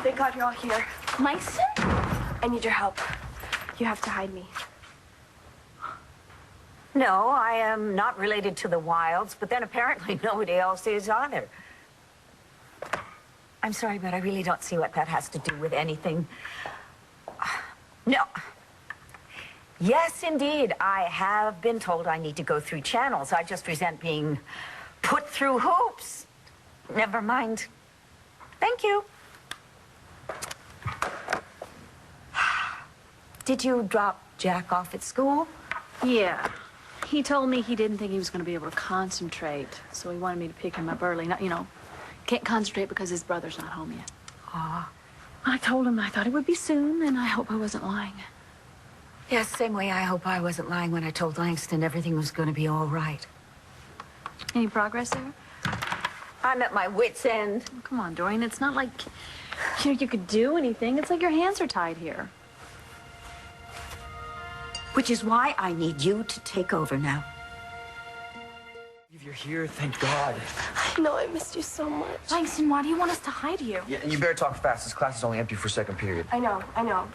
Thank God you're all here. Langston? I need your help. You have to hide me. No, I am not related to the Wilds, but then apparently nobody else is either. I'm sorry, but I really don't see what that has to do with anything. No. Yes, indeed, I have been told I need to go through channels. I just resent being put through hoops. Never mind. Thank you. Did you drop Jack off at school? Yeah. He told me he didn't think he was going to be able to concentrate, so he wanted me to pick him up early. Not, can't concentrate because his brother's not home yet. Ah. I told him I thought it would be soon, and I hope I wasn't lying. Yes, same way I hope I wasn't lying when I told Langston everything was going to be all right. Any progress there? I'm at my wit's end. Oh, come on, Dorian. It's not like you could do anything. It's like your hands are tied here. Which is why I need you to take over now. If you're here, thank God. I know I missed you so much. Langston, why do you want us to hide you? Yeah, and you better talk fast. This class is only empty for second period. I know.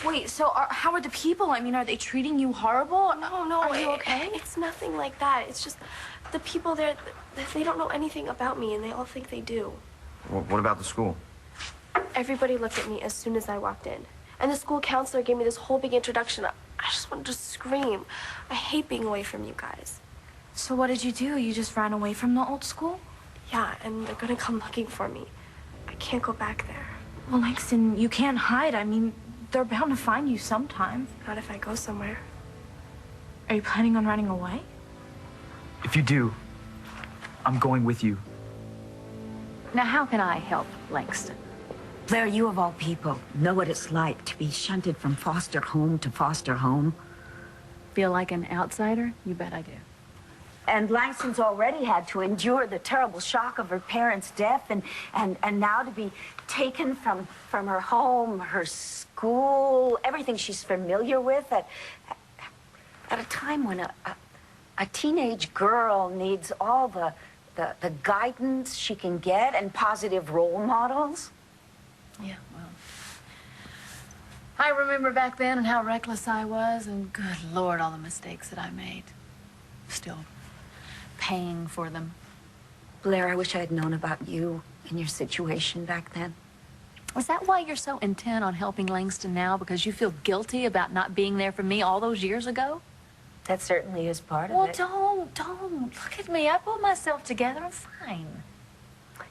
Wait, so how are the people? I mean, are they treating you horrible? No. Are you okay? It's nothing like that. It's just the people there, they don't know anything about me, and they all think they do. What about the school? Everybody looked at me as soon as I walked in. And the school counselor gave me this whole big introduction. I just wanted to scream. I hate being away from you guys. So what did you do? You just ran away from the old school? Yeah, and they're gonna come looking for me. I can't go back there. Well, Langston, you can't hide. I mean, they're bound to find you sometime. Not if I go somewhere. Are you planning on running away? If you do, I'm going with you. Now, how can I help, Langston? Blair, you of all people know what it's like to be shunted from foster home to foster home. Feel like an outsider? You bet I do. And Langston's already had to endure the terrible shock of her parents' death and now to be taken from her home, her school, everything she's familiar with at a time when a teenage girl needs all the guidance she can get and positive role models. Yeah, well, I remember back then and how reckless I was, and good Lord, all the mistakes that I made. Still paying for them. Blair, I wish I had known about you and your situation back then. Is that why you're so intent on helping Langston now? Because you feel guilty about not being there for me all those years ago? That certainly is part of Well, it. don't. Look at me. I pulled myself together. I'm fine.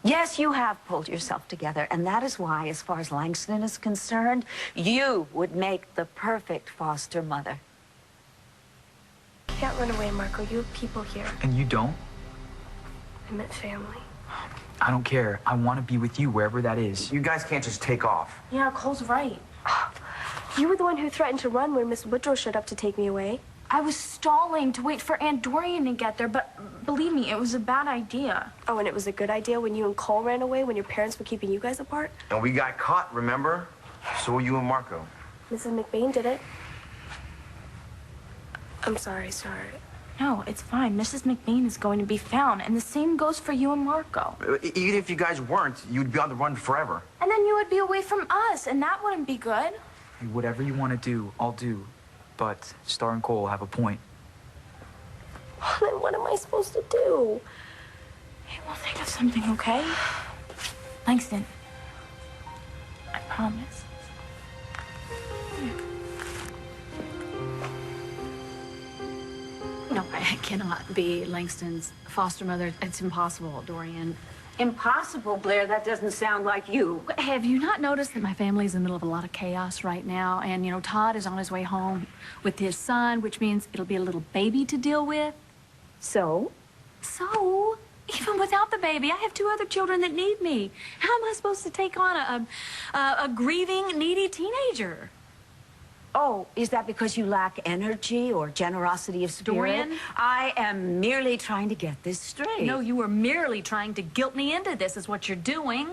Yes, you have pulled yourself together, and that is why, as far as Langston is concerned, you would make the perfect foster mother. Can't run away, Marco. You have people here. And you don't? I meant family. I don't care. I want to be with you wherever that is. You guys can't just take off. Yeah, Cole's right. You were the one who threatened to run when Miss Woodrow showed up to take me away. I was stalling to wait for Aunt Dorian to get there, but believe me, it was a bad idea. Oh, and it was a good idea when you and Cole ran away when your parents were keeping you guys apart? And we got caught, remember? So were you and Marco. Mrs. McBain did it. I'm sorry. No, it's fine. Mrs. McBain is going to be found, and the same goes for you and Marco. Even if you guys weren't, you'd be on the run forever. And then you would be away from us, and that wouldn't be good. Hey, whatever you want to do, I'll do. But Star and Cole have a point. Then what am I supposed to do? Hey, we'll think of something, okay? Langston, I promise. No, I cannot be Langston's foster mother. It's impossible, Dorian. Impossible, Blair. That doesn't sound like you. Have you not noticed that my family's in the middle of a lot of chaos right now? And, Todd is on his way home with his son, which means it'll be a little baby to deal with. So? So, even without the baby, I have 2 other children that need me. How am I supposed to take on a grieving, needy teenager? Oh, is that because you lack energy or generosity of spirit? Dorian? I am merely trying to get this straight. No, you were merely trying to guilt me into this, is what you're doing.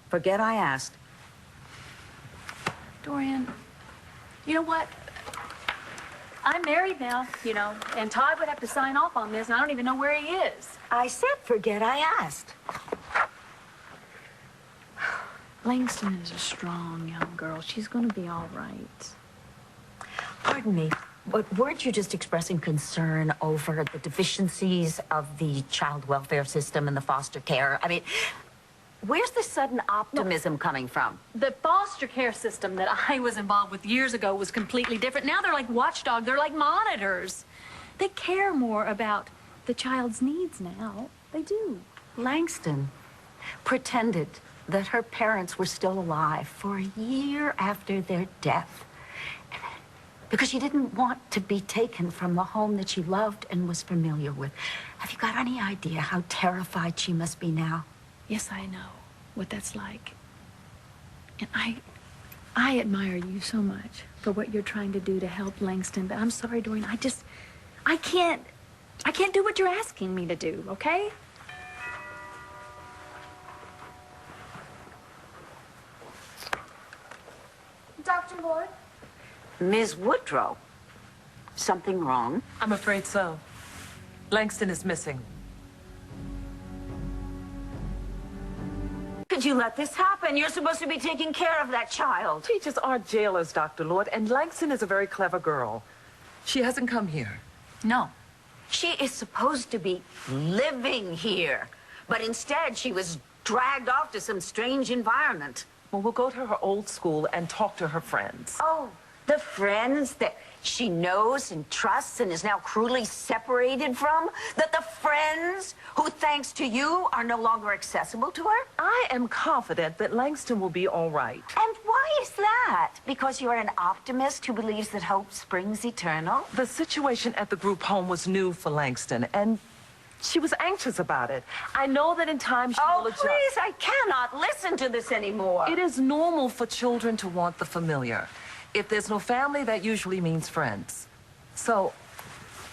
Forget I asked. Dorian, you know what? I'm married now, and Todd would have to sign off on this, and I don't even know where he is. I said forget I asked. Langston is a strong young girl. She's going to be all right. Pardon me, but weren't you just expressing concern over the deficiencies of the child welfare system and the foster care? I mean, where's this sudden optimism coming from? The foster care system that I was involved with years ago was completely different. Now they're like watchdogs. They're like monitors. They care more about the child's needs now. They do. Langston pretended that her parents were still alive for a year after their death because she didn't want to be taken from the home that she loved and was familiar with. Have you got any idea how terrified she must be now? Yes, I know what that's like. And I admire you so much for what you're trying to do to help Langston. But I'm sorry, Dorian, I can't do what you're asking me to do, okay? Dr. Lord? Ms. Woodrow, something wrong? I'm afraid so. Langston is missing. Could you let this happen? You're supposed to be taking care of that child. Teachers aren't jailers, Dr. Lord, and Langston is a very clever girl. She hasn't come here. No. She is supposed to be living here, but instead she was dragged off to some strange environment. Well, we'll go to her old school and talk to her friends. Oh, the friends that she knows and trusts and is now cruelly separated from? That the friends who, thanks to you, are no longer accessible to her? I am confident that Langston will be all right. And why is that? Because you're an optimist who believes that hope springs eternal? The situation at the group home was new for Langston, and she was anxious about it. I know that in time she will adjust. Please, I cannot listen to this anymore. It is normal for children to want the familiar. If there's no family, that usually means friends. So,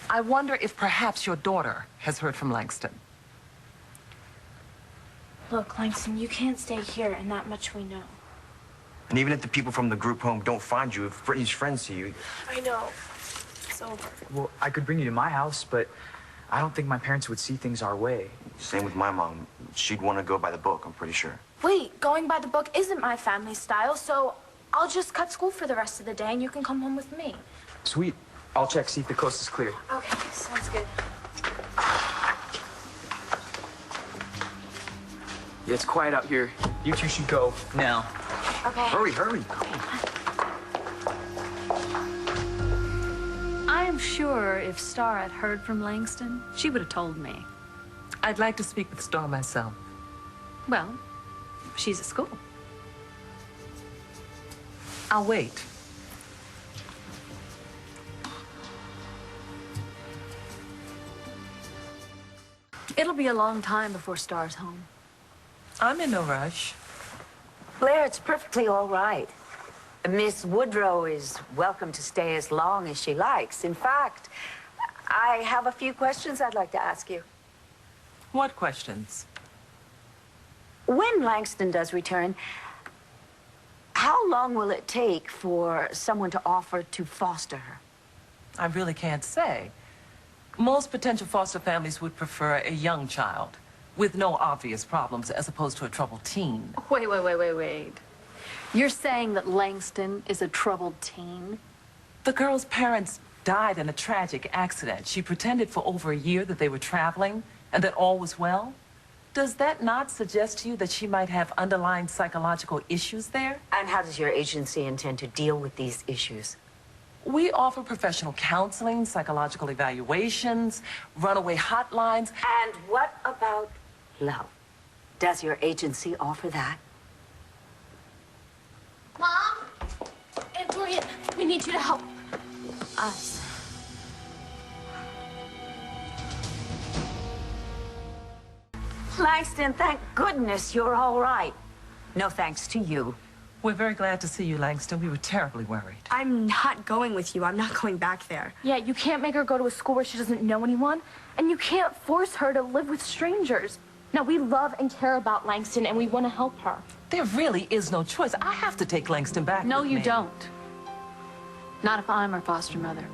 I wonder if perhaps your daughter has heard from Langston. Look, Langston, you can't stay here, and that much we know. And even if the people from the group home don't find you, if Brittany's friends see you... I know. It's over. Well, I could bring you to my house, but I don't think my parents would see things our way. Same with my mom. She'd want to go by the book, I'm pretty sure. Wait, going by the book isn't my family style, so I'll just cut school for the rest of the day, and you can come home with me. Sweet. I'll check, see if the coast is clear. Okay, sounds good. Yeah, it's quiet out here. You two should go now. Okay. Hurry, hurry. I am sure if Star had heard from Langston, she would have told me. I'd like to speak with Star myself. Well, she's at school. I'll wait. It'll be a long time before Star's home. I'm in no rush. Blair, it's perfectly all right. Miss Woodrow is welcome to stay as long as she likes. In fact, I have a few questions I'd like to ask you. What questions? When Langston does return, how long will it take for someone to offer to foster her? I really can't say. Most potential foster families would prefer a young child with no obvious problems as opposed to a troubled teen. Wait. You're saying that Langston is a troubled teen? The girl's parents died in a tragic accident. She pretended for over a year that they were traveling and that all was well. Does that not suggest to you that she might have underlying psychological issues there? And how does your agency intend to deal with these issues? We offer professional counseling, psychological evaluations, runaway hotlines. And what about love? Does your agency offer that? Mom? And Dorian, we need you to help us. Langston, thank goodness you're all right. No thanks to you. We're very glad to see you, Langston. We were terribly worried. I'm not going with you. I'm not going back there. Yeah, you can't make her go to a school where she doesn't know anyone, and you can't force her to live with strangers. Now, we love and care about Langston, and we want to help her. There really is no choice. I have to take Langston back No, with you me. don't. Not if I'm her foster mother.